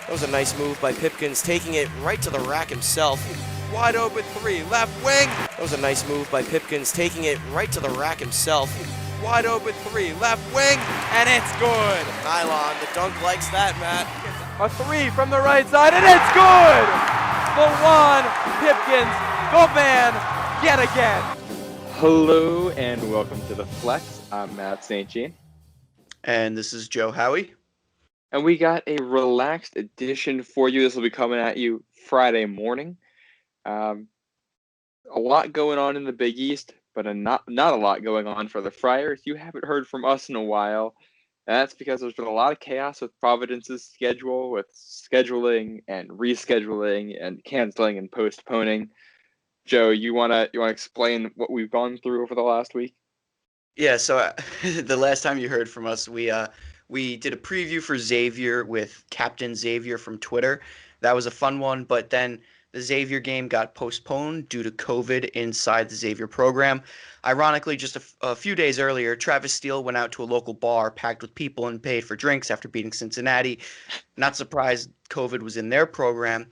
That was a nice move by Pipkins, taking it right to the rack himself. Wide open three, left wing. That was a nice move by Pipkins, taking it right to the rack himself. Wide open three, left wing, and it's good. Nylon, the dunk likes that, Matt. A three from the right side, and it's good! The one, Pipkins, the man, yet again. Hello and welcome to The Flex. I'm Matt St. Jean. And this is Joe Howie. And we got a relaxed edition for you. This will be coming at you Friday morning. A lot going on in the Big East, but not a lot going on for the Friars. You haven't heard from us in a while. And that's because there's been a lot of chaos with Providence's schedule, with scheduling and rescheduling and canceling and postponing. Joe, you wanna explain what we've gone through over the last week? Yeah, so the last time you heard from us, we did a preview for Xavier with Captain Xavier from Twitter. That was a fun one, but then the Xavier game got postponed due to COVID inside the Xavier program. Ironically, just a few days earlier, Travis Steele went out to a local bar packed with people and paid for drinks after beating Cincinnati. Not surprised COVID was in their program.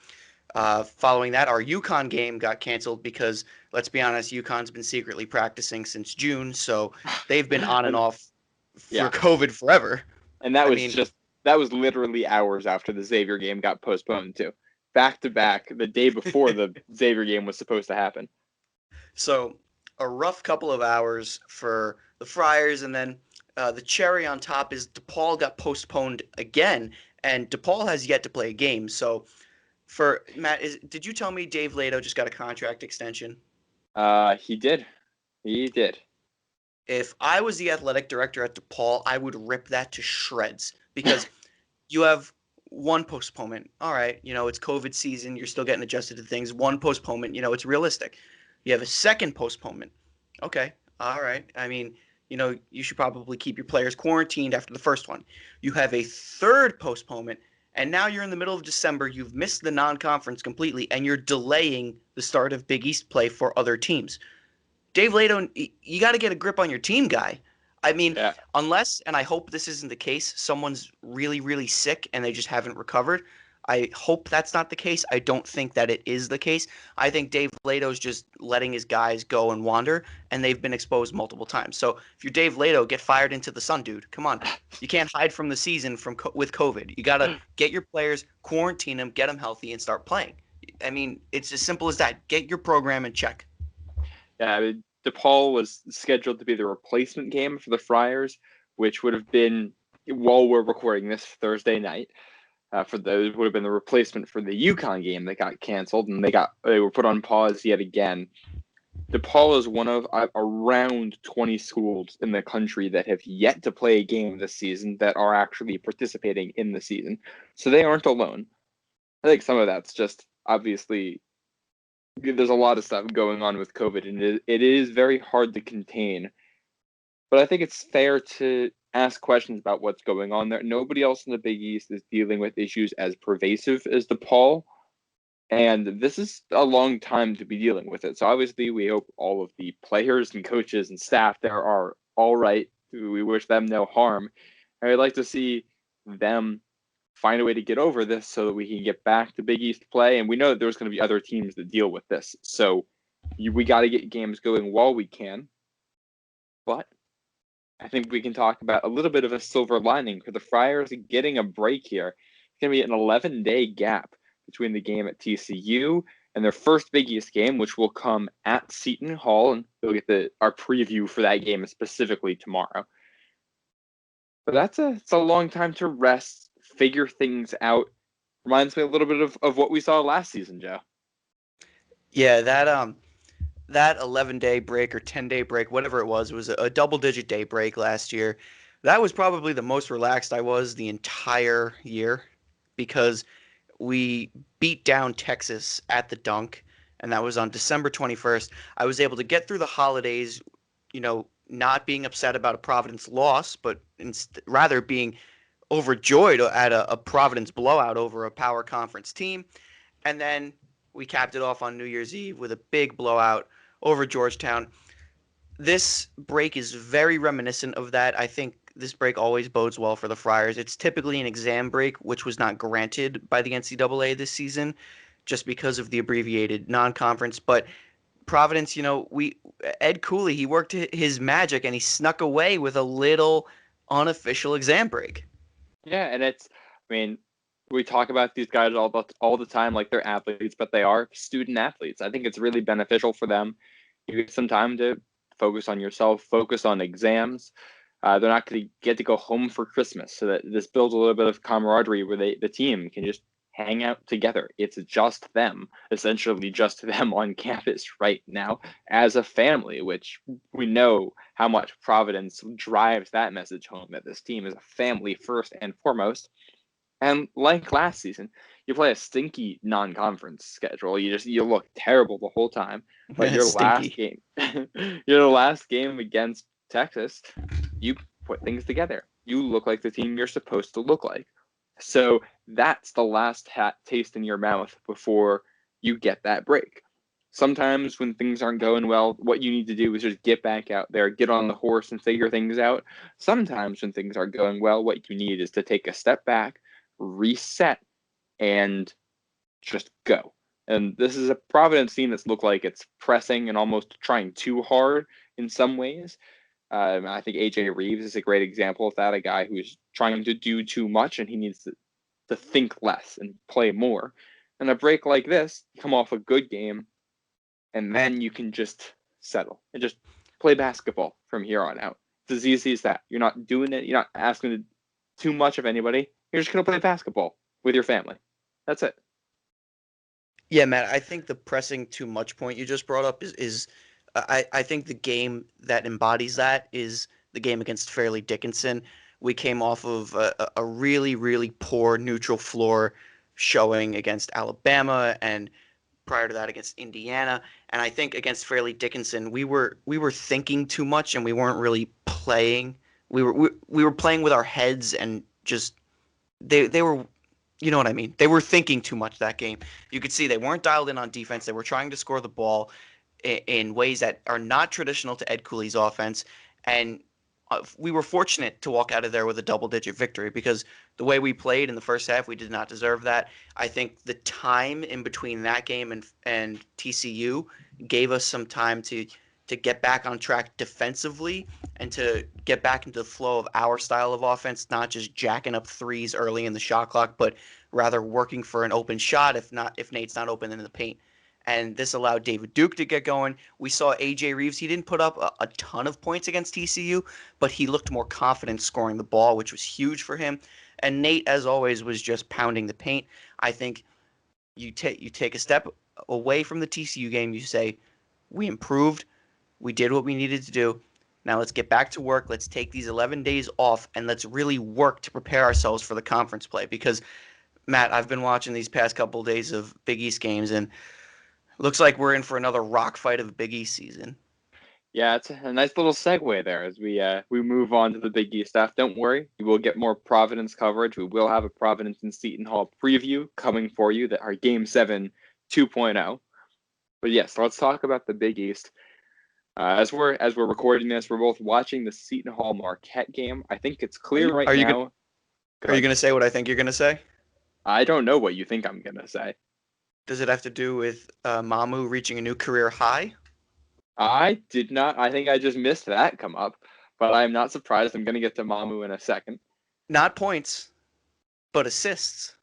Following that, our UConn game got canceled because, let's be honest, UConn's been secretly practicing since June, so they've been on and off for COVID forever. And that was literally hours after the Xavier game got postponed too. Back to back, the day before the Xavier game was supposed to happen. So a rough couple of hours for the Friars, and then the cherry on top is DePaul got postponed again, and DePaul has yet to play a game. So for Matt, did you tell me Dave Lato just got a contract extension? He did. If I was the athletic director at DePaul, I would rip that to shreds because you have one postponement. All right, it's COVID season. You're still getting adjusted to things. One postponement, it's realistic. You have a second postponement. Okay, all right. I mean, you should probably keep your players quarantined after the first one. You have a third postponement, and now you're in the middle of December. You've missed the non-conference completely, and you're delaying the start of Big East play for other teams. Dave Lato, you got to get a grip on your team, guy. I mean, unless, and I hope this isn't the case, someone's really, really sick and they just haven't recovered. I hope that's not the case. I don't think that it is the case. I think Dave Lato's just letting his guys go and wander, and they've been exposed multiple times. So if you're Dave Lato, get fired into the sun, dude. Come on. You can't hide from the season with COVID. You got to get your players, quarantine them, get them healthy, and start playing. I mean, it's as simple as that. Get your program in check. Yeah, I mean, DePaul was scheduled to be the replacement game for the Friars, which would have been, while we're recording this Thursday night, would have been the replacement for the UConn game that got canceled, and they were put on pause yet again. DePaul is one of around 20 schools in the country that have yet to play a game this season that are actually participating in the season, so they aren't alone. I think some of that's just obviously there's a lot of stuff going on with COVID, and it is very hard to contain. But I think it's fair to ask questions about what's going on there. Nobody else in the Big East is dealing with issues as pervasive as DePaul, and this is a long time to be dealing with it. So obviously we hope all of the players and coaches and staff there are all right. We wish them no harm. And I'd like to see them find a way to get over this so that we can get back to Big East play. And we know that there's going to be other teams that deal with this. So we got to get games going while we can. But I think we can talk about a little bit of a silver lining for the Friars getting a break here. It's going to be an 11-day gap between the game at TCU and their first Big East game, which will come at Seton Hall. And we'll get our preview for that game specifically tomorrow. But it's a long time to rest, figure things out. Reminds me a little bit of what we saw last season, Joe. Yeah, that 11-day break or 10-day break, whatever it was a double-digit day break last year. That was probably the most relaxed I was the entire year because we beat down Texas at the Dunk, and that was on December 21st. I was able to get through the holidays, not being upset about a Providence loss, but rather being overjoyed at a Providence blowout over a power conference team. And then we capped it off on New Year's Eve with a big blowout over Georgetown. This break is very reminiscent of that. I think this break always bodes well for the Friars. It's typically an exam break, which was not granted by the NCAA this season, just because of the abbreviated non-conference. But Providence, we Ed Cooley, he worked his magic and he snuck away with a little unofficial exam break. Yeah, and I mean, we talk about these guys all the time like they're athletes, but they are student athletes. I think it's really beneficial for them. You get some time to focus on yourself, focus on exams. They're not going to get to go home for Christmas, so that this builds a little bit of camaraderie where the team can just hang out together. It's just them, essentially just them on campus right now as a family, which we know how much Providence drives that message home, that this team is a family first and foremost. And like last season, you play a stinky non-conference schedule. You look terrible the whole time. But your last Stinky. game, your last game against Texas, you put things together. You look like the team you're supposed to look like. So that's the last taste in your mouth before you get that break. Sometimes when things aren't going well, what you need to do is just get back out there, get on the horse and figure things out. Sometimes when things aren't going well, what you need is to take a step back, reset, and just go. And this is a Providence team that's looked like it's pressing and almost trying too hard in some ways. I think AJ Reeves is a great example of that, a guy who's trying to do too much and he needs to think less and play more. And a break like this, come off a good game, and then you can just settle and just play basketball from here on out. It's as easy as that. You're not doing it. You're not asking too much of anybody. You're just going to play basketball with your family. That's it. Yeah, Matt, I think the pressing too much point you just brought up is I think the game that embodies that is the game against Fairleigh Dickinson. We came off of a really, really poor neutral floor showing against Alabama and prior to that against Indiana. And I think against Fairleigh Dickinson, we were thinking too much and we weren't really playing. We were playing with our heads and just they were, you know what I mean? They were thinking too much that game. You could see they weren't dialed in on defense. They were trying to score the ball in ways that are not traditional to Ed Cooley's offense. And we were fortunate to walk out of there with a double-digit victory because the way we played in the first half, we did not deserve that. I think the time in between that game and TCU gave us some time to get back on track defensively and to get back into the flow of our style of offense, not just jacking up threes early in the shot clock, but rather working for an open shot if Nate's not open in the paint. And this allowed David Duke to get going. We saw AJ Reeves. He didn't put up a ton of points against TCU, but he looked more confident scoring the ball, which was huge for him. And Nate, as always, was just pounding the paint. I think you take a step away from the TCU game. You say, we improved. We did what we needed to do. Now let's get back to work. Let's take these 11 days off and let's really work to prepare ourselves for the conference play. Because, Matt, I've been watching these past couple of days of Big East games, and looks like we're in for another rock fight of Big East season. Yeah, it's a nice little segue there as we move on to the Big East stuff. Don't worry, you will get more Providence coverage. We will have a Providence and Seton Hall preview coming for you, that our Game 7 2.0. But yes, let's talk about the Big East. As we're recording this, we're both watching the Seton Hall Marquette game. I think it's clear right now. Are you going to say what I think you're going to say? I don't know what you think I'm going to say. Does it have to do with Mamu reaching a new career high? I did not. I think I just missed that come up, but I'm not surprised. I'm going to get to Mamu in a second. Not points, but assists.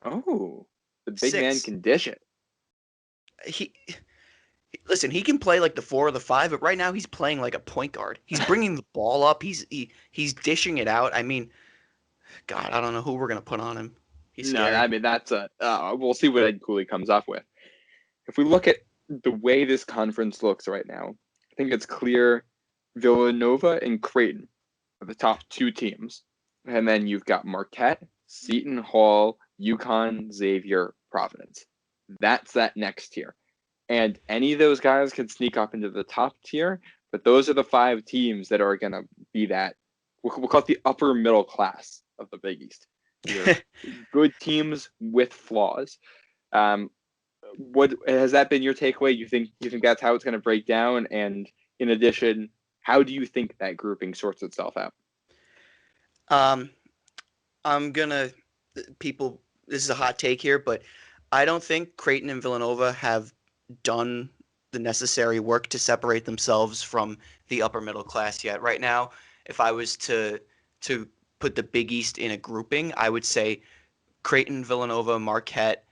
Oh, the big 6. man can dish it. Listen, he can play like the 4 or the 5, but right now he's playing like a point guard. He's bringing the ball up. He's dishing it out. I mean, God, I don't know who we're going to put on him. He's scary. No, I mean, that's we'll see what Ed Cooley comes up with. If we look at the way this conference looks right now, I think it's clear Villanova and Creighton are the top 2 teams. And then you've got Marquette, Seton Hall, UConn, Xavier, Providence. That's that next tier. And any of those guys can sneak up into the top tier, but those are the 5 teams that are going to be that, we'll call it the upper middle class of the Big East. Good teams with flaws. What has that been your takeaway? You think that's how it's going to break down? And in addition, how do you think that grouping sorts itself out? Um, I'm gonna people. This is a hot take here, but I don't think Creighton and Villanova have done the necessary work to separate themselves from the upper middle class yet. Right now, if I was to put the Big East in a grouping, I would say Creighton, Villanova, Marquette,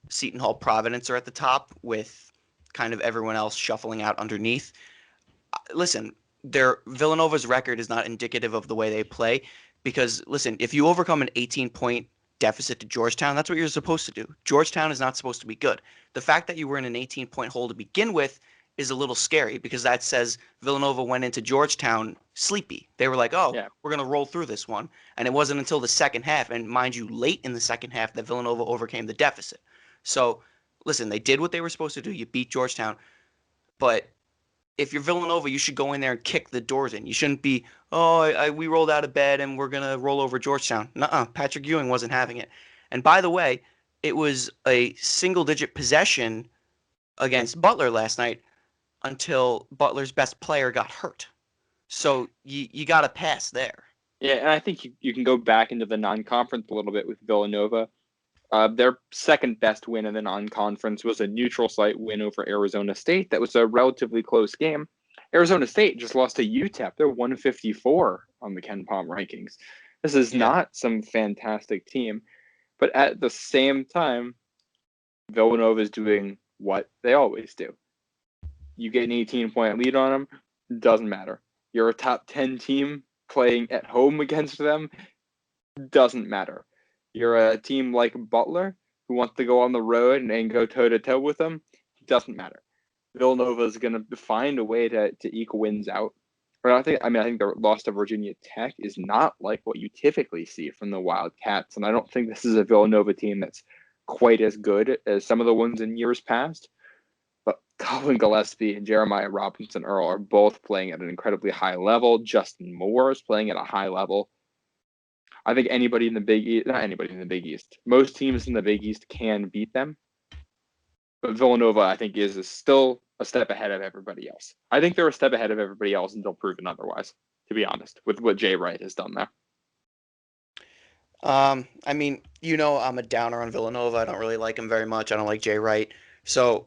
Seton Hall, Providence are at the top, with kind of everyone else shuffling out underneath. Listen, their Villanova's record is not indicative of the way they play, because listen, if you overcome an 18-point deficit to Georgetown, that's what you're supposed to do. Georgetown is not supposed to be good. The fact that you were in an 18-point hole to begin with is a little scary, because that says Villanova went into Georgetown sleepy. They were like, "Oh, Yeah. we're going to roll through this one." And it wasn't until the second half, and mind you, late in the second half, that Villanova overcame the deficit. So, listen, they did what they were supposed to do. You beat Georgetown, but if you're Villanova, you should go in there and kick the doors in. You shouldn't be, oh, we rolled out of bed and we're gonna roll over Georgetown. Nuh-uh. Patrick Ewing wasn't having it. And by the way, it was a single-digit possession against Butler last night until Butler's best player got hurt. So you got to pass there. Yeah, and I think you can go back into the non-conference a little bit with Villanova. Their second best win in the non-conference was a neutral site win over Arizona State. That was a relatively close game. Arizona State just lost to UTEP. They're 154 on the Ken Palm rankings. This is Yeah. not some fantastic team. But at the same time, Villanova is doing what they always do. You get an 18-point lead on them, doesn't matter. You're a top 10 team playing at home against them, doesn't matter. You're a team like Butler who wants to go on the road and go toe to toe with them, doesn't matter. Villanova is going to find a way to eke wins out. But I think the loss to Virginia Tech is not like what you typically see from the Wildcats, and I don't think this is a Villanova team that's quite as good as some of the ones in years past. But Colin Gillespie and Jeremiah Robinson Earl are both playing at an incredibly high level. Justin Moore is playing at a high level. I think anybody in the Big East, not anybody in the Big East, most teams in the Big East can beat them. But Villanova, I think, is still a step ahead of everybody else. I think they're a step ahead of everybody else until proven otherwise, to be honest, with what Jay Wright has done there. I mean, I'm a downer on Villanova. I don't really like him very much. I don't like Jay Wright. So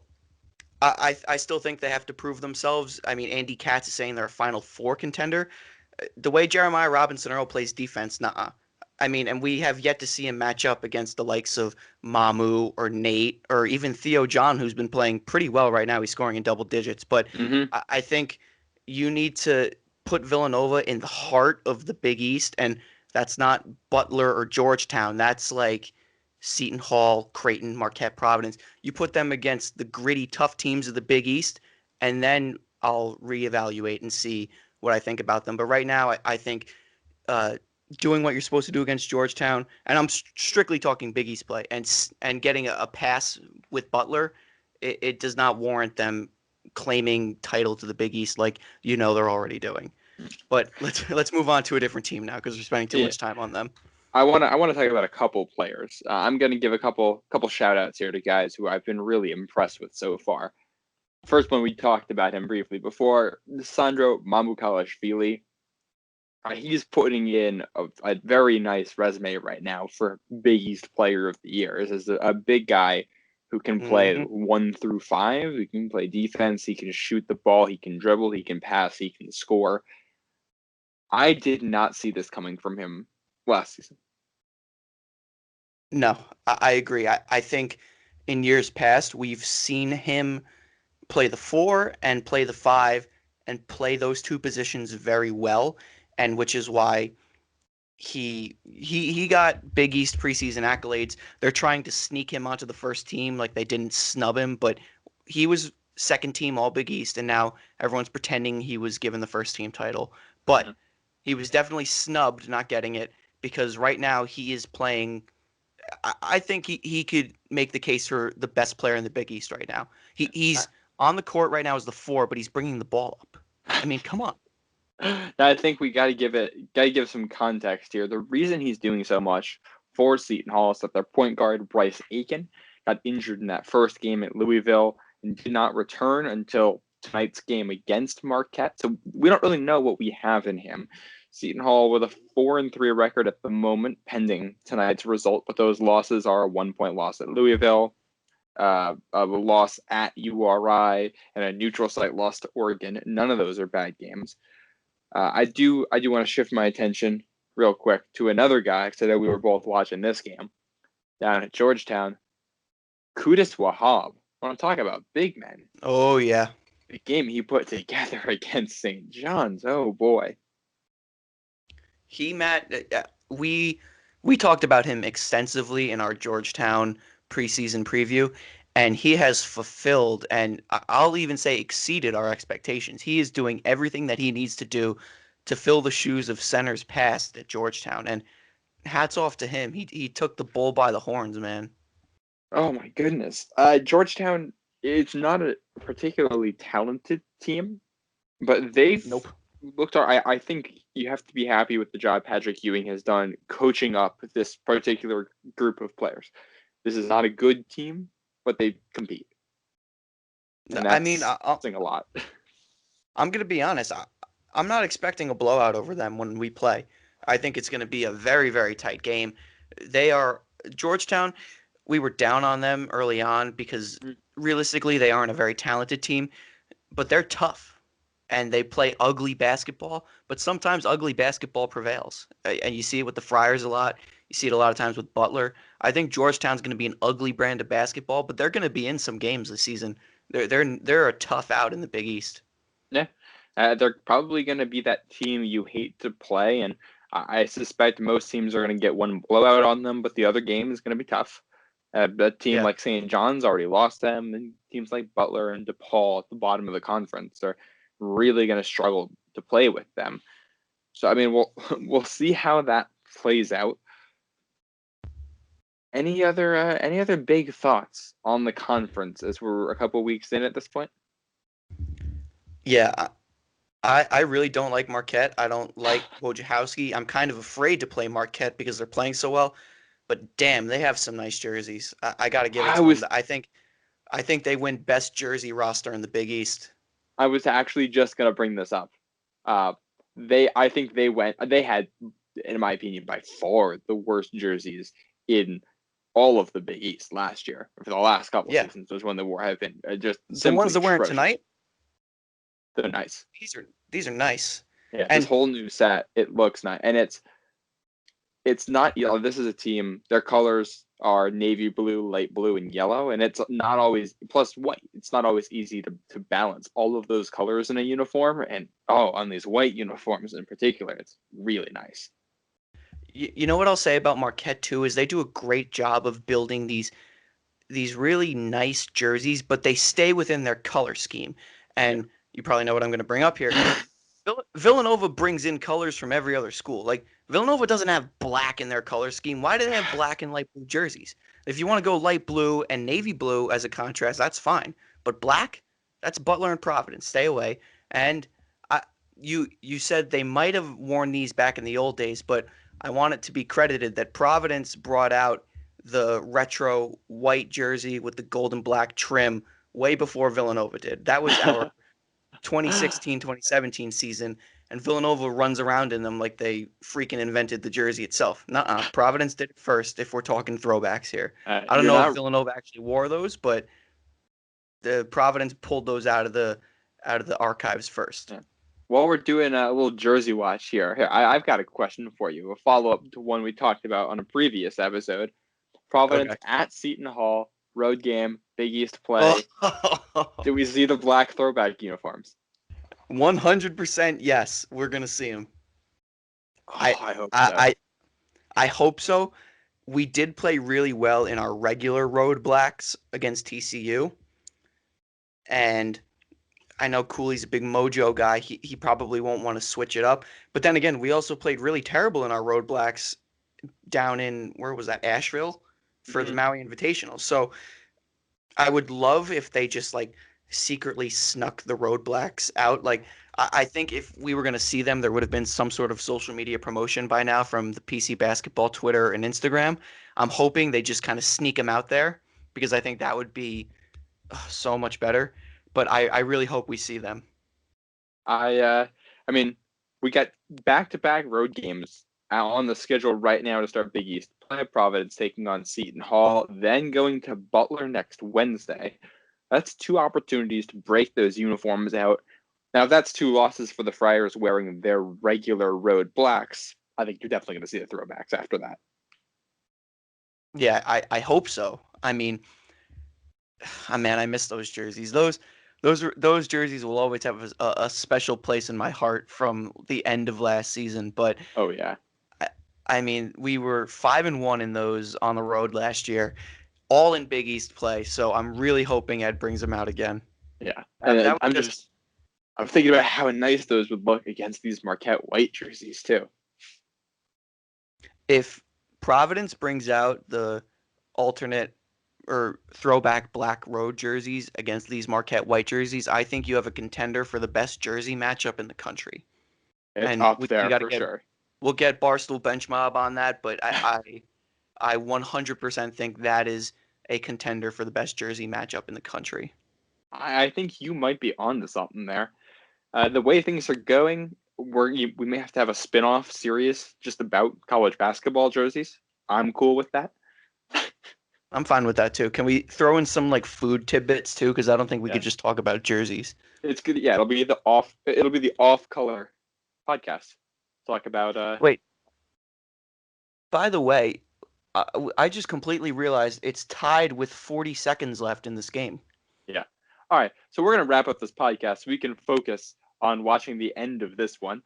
I still think they have to prove themselves. I mean, Andy Katz is saying they're a Final Four contender. The way Jeremiah Robinson Earl plays defense, nah. I mean, and we have yet to see him match up against the likes of Mamu or Nate or even Theo John, who's been playing pretty well right now. He's scoring in double digits. But Mm-hmm. I think you need to put Villanova in the heart of the Big East, and that's not Butler or Georgetown. That's like Seton Hall, Creighton, Marquette, Providence. You put them against the gritty, tough teams of the Big East, and then I'll reevaluate and see what I think about them. But right now, I think uh, doing what you're supposed to do against Georgetown, and I'm strictly talking Big East play, and getting a pass with Butler, it does not warrant them claiming title to the Big East like they're already doing. But let's move on to a different team now, because we're spending too Yeah. much time on them. I want to talk about a couple players. I'm going to give a couple shout outs here to guys who I've been really impressed with so far. First one, we talked about him briefly before, Sandro Mamukalashvili. He's putting in a very nice resume right now for Big East Player of the Year. This is a big guy who can play Hmm. 1 through 5. He can play defense. He can shoot the ball. He can dribble. He can pass. He can score. I did not see this coming from him last season. No, I agree. I think in years past we've seen him play the 4 and play the 5 and play those two positions very well, and which is why he got Big East preseason accolades. They're trying to sneak him onto the first team, like they didn't snub him, but he was second team All Big East, and now everyone's pretending he was given the first team title. But Mhm. he was definitely snubbed not getting it, because right now he is playing. I think he could make the case for the best player in the Big East right now. He's on the court right now as the 4, but he's bringing the ball up. I mean, come on. I think we got to give some context here. The reason he's doing so much for Seton Hall is that their point guard Bryce Aiken got injured in that first game at Louisville and did not return until tonight's game against Marquette. So we don't really know what we have in him. Seton Hall with a 4-3 record at the moment, pending tonight's result. But those losses are a 1-point loss at Louisville, a loss at URI, and a neutral site loss to Oregon. None of those are bad games. I do want to shift my attention real quick to another guy, because I know we were both watching this game down at Georgetown. Qudus Wahab. When I'm talking about big men. Oh, yeah. The game he put together against St. John's. Oh, boy. We talked about him extensively in our Georgetown preseason preview, and he has fulfilled, and I'll even say exceeded our expectations. He is doing everything that he needs to do to fill the shoes of centers past at Georgetown, and hats off to him. He took the bull by the horns, man. Oh my goodness. Georgetown is not a particularly talented team, but they've Nope. looked. I think you have to be happy with the job Patrick Ewing has done coaching up this particular group of players. This is not a good team, but they compete. And I mean, that's saying a lot. I'm going to be honest. I'm not expecting a blowout over them when we play. I think it's going to be a very, very tight game. They are Georgetown. We were down on them early on because realistically they aren't a very talented team, but they're tough and they play ugly basketball. But sometimes ugly basketball prevails, and you see it with the Friars a lot. You see it a lot of times with Butler. I think Georgetown's going to be an ugly brand of basketball, but they're going to be in some games this season. They're a tough out in the Big East. Yeah, they're probably going to be that team you hate to play, and I suspect most teams are going to get one blowout on them, but the other game is going to be tough. A team like St. John's already lost them, and teams like Butler and DePaul at the bottom of the conference are really going to struggle to play with them. So I mean, we'll see how that plays out. Any other big thoughts on the conference as we're a couple weeks in at this point? Yeah, I really don't like Marquette. I don't like Wojciechowski. I'm kind of afraid to play Marquette because they're playing so well. But damn, they have some nice jerseys. I got to give it to them. I think they win best jersey roster in the Big East. I was actually just gonna bring this up. I think they had, in my opinion, by far the worst jerseys in all of the Big East last year. For the last couple seasons was when have been just the ones they're wearing tonight. They're nice. These are nice. Yeah, and this whole new set, it looks nice, and it's not yellow. This is a team. Their colors are navy blue, light blue, and yellow, and it's not always plus white. It's not always easy to balance all of those colors in a uniform, and on these white uniforms in particular, it's really nice. You know what I'll say about Marquette too is they do a great job of building these really nice jerseys, but they stay within their color scheme. And you probably know what I'm going to bring up here. Villanova brings in colors from every other school. Like Villanova doesn't have black in their color scheme. Why do they have black and light blue jerseys? If you want to go light blue and navy blue as a contrast, that's fine. But black, that's Butler and Providence. Stay away. And you said they might have worn these back in the old days, but I want it to be credited that Providence brought out the retro white jersey with the gold and black trim way before Villanova did. That was our 2016-2017 season, and Villanova runs around in them like they freaking invented the jersey itself. Nuh-uh. Providence did it first if we're talking throwbacks here. I don't know if Villanova actually wore those, but the Providence pulled those out of the archives first. Yeah. While we're doing a little jersey watch here, I've got a question for you, a follow-up to one we talked about on a previous episode. Providence at Seton Hall, road game, Big East play. Do we see the black throwback uniforms? 100% yes, we're going to see them. I hope so. I hope so. We did play really well in our regular road blacks against TCU. And I know Cooley's a big mojo guy. He probably won't want to switch it up. But then again, we also played really terrible in our road blacks down in, where was that, Asheville? For the Maui Invitational. So I would love if they just like secretly snuck the road blacks out. Like I think if we were going to see them, there would have been some sort of social media promotion by now from the PC Basketball Twitter and Instagram. I'm hoping they just kind of sneak them out there because I think that would be so much better. But I really hope we see them. I mean, We got back-to-back road games on the schedule right now to start Big East. Plymouth Providence taking on Seton Hall, then going to Butler next Wednesday. That's 2 opportunities to break those uniforms out. Now, if that's 2 losses for the Friars wearing their regular road blacks, I think you're definitely going to see the throwbacks after that. Yeah, I hope so. I mean, man, I miss those jerseys. Those jerseys will always have a special place in my heart from the end of last season. But Oh, yeah. I mean, we were 5-1 in those on the road last year, all in Big East play. So I'm really hoping Ed brings them out again. Yeah. That And was I'm thinking about how nice those would look against these Marquette white jerseys, too. If Providence brings out the alternate or throwback black road jerseys against these Marquette white jerseys, I think you have a contender for the best jersey matchup in the country. It's And up we there got to for sure. we'll get Barstool Bench Mob on that, but I 100% think that is a contender for the best jersey matchup in the country. I think you might be onto something there. The way things are going, we may have to have a spin-off series just about college basketball jerseys. I'm cool with that. I'm fine with that too. Can we throw in some like food tidbits too? Because I don't think we could Yes. just talk about jerseys. It's good. Yeah, it'll be the off-color podcast. Talk about Wait, by the way, I just completely realized it's tied with 40 seconds left in this game. Yeah. All right. So we're going to wrap up this podcast so we can focus on watching the end of this one.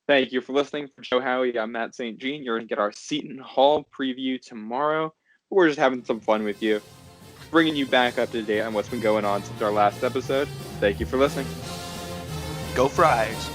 Thank you for listening. For Joe Howie, I'm Matt St. Jean. You're going to get our Seton Hall preview tomorrow. We're just having some fun with you, bringing you back up to date on what's been going on since our last episode. Thank you for listening. Go Friars!